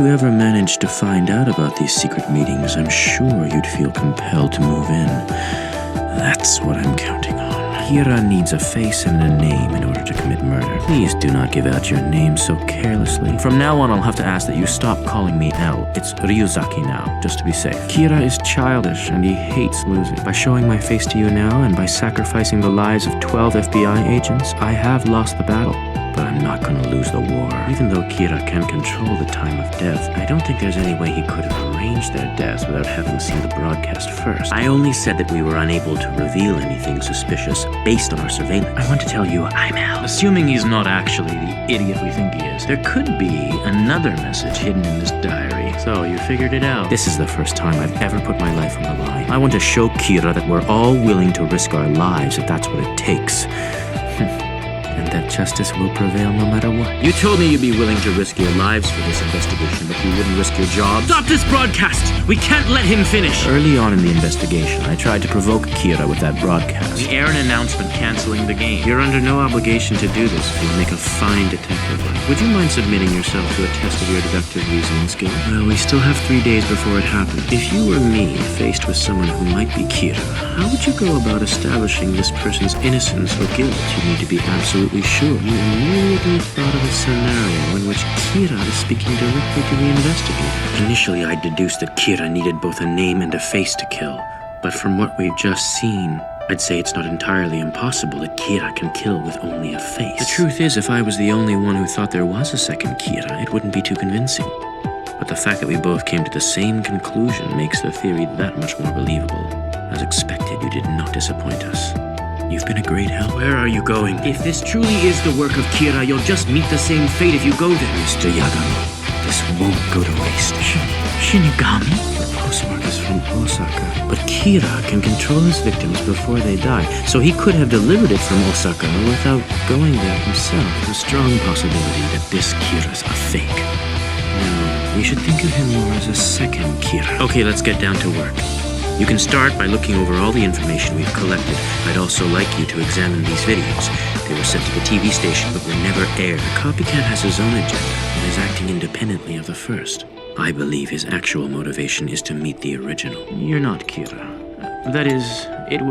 If you ever managed to find out about these secret meetings, I'm sure you'd feel compelled to move in. That's what I'm counting on. Kira needs a face and a name in order to commit murder. Please do not give out your name so carelessly. From now on, I'll have to ask that you stop calling me L. It's Ryuzaki now, just to be safe. Kira is childish and he hates losing. By showing my face to you now and by sacrificing the lives of 12 FBI agents, I have lost the battle. But I'm not going to lose the war. Even though Kira can control the time of death, I don't think there's any way he could have arranged their deaths without having seen the broadcast first. I only said that we were unable to reveal anything suspicious based on our surveillance. I want to tell you I'm Al. Assuming he's not actually the idiot we think he is, there could be another message hidden in this diary. So you figured it out. This is the first time I've ever put my life on the line. I want to show Kira that we're all willing to risk our lives if that's what it takes. And that justice will prevail no matter what. You told me you'd be willing to risk your lives for this investigation, but you wouldn't risk your job. Stop this broadcast! We can't let him finish! Early on in the investigation, I tried to provoke Kira with that broadcast. We air an announcement canceling the game. You're under no obligation to do this if you make a fine detective. Would you mind submitting yourself to a test of your deductive reasoning skill? Well, we still have 3 days before it happens. If you were me, faced with someone who might be Kira, how would you go about establishing this person's innocence or guilt? You need to be absolutely sure. You immediately thought of a scenario in which Kira is speaking directly to the investigator. Initially, I deduced that Kira needed both a name and a face to kill. But from what we've just seen, I'd say it's not entirely impossible that Kira can kill with only a face. The truth is, if I was the only one who thought there was a second Kira, it wouldn't be too convincing. But the fact that we both came to the same conclusion makes the theory that much more believable. As expected, you did not disappoint us. You've been a great help. Where are you going? If this truly is the work of Kira, you'll just meet the same fate if you go there. Mr. Yagami, this won't go to waste. Shinigami? The postmark is from Osaka. But Kira can control his victims before they die, so he could have delivered it from Osaka without going there himself. There's a strong possibility that this Kira's a fake. No, we should think of him more as a second Kira. Okay, let's get down to work. You can start by looking over all the information we've collected. I'd also like you to examine these videos. They were sent to the TV station but were never aired. The copycat has his own agenda and is acting independently of the first. I believe his actual motivation is to meet the original. You're not Kira. That is, it would